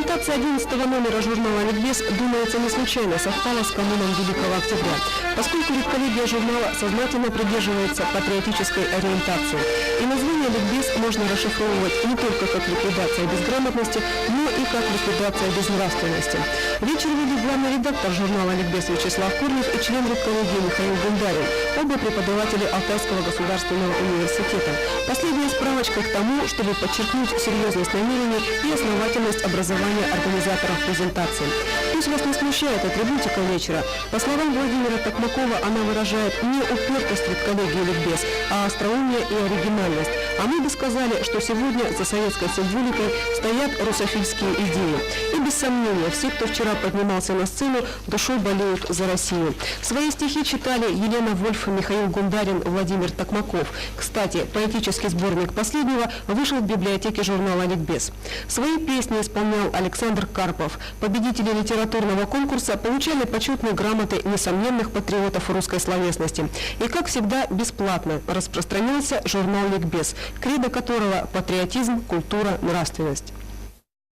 Презентация 11-го номера журнала «Ликбез», думается, не случайно совпала с кануном Великого Октября, поскольку редколлегия журнала сознательно придерживается патриотической ориентации. И название «Ликбез» можно расшифровывать не только как ликвидация безграмотности, но и как ликвидация безнравственности. Вечер ведет главный редактор журнала «Ликбез» Вячеслав Корнев и член редколлегии Михаил Гундарин, оба преподаватели Алтайского государственного университета. Последняя справочка к тому, чтобы подчеркнуть серьезность намерений и основательность образования организаторов презентации. Пусть вас не смущает атрибутика вечера. По словам Владимира Токмакова, она выражает не упертость редколлегии «Ликбез», а остроумие и оригинальность. А мы бы сказали, что сегодня за советской символикой стоят русофильские идеи. И без сомнения, все, кто вчера поднимался на сцену, душой болеют за Россию. Свои стихи читали Елена Вольф, Михаил Гундарин, Владимир Токмаков. Кстати, поэтический сборник последнего вышел в библиотеке журнала «Ликбез». Свои песни исполнял Александр Карпов. Победители литературного конкурса получали почетные грамоты несомненных патриотов русской словесности. И, как всегда, бесплатно распространялся журнал «Ликбез», кредо которого – патриотизм, культура, нравственность.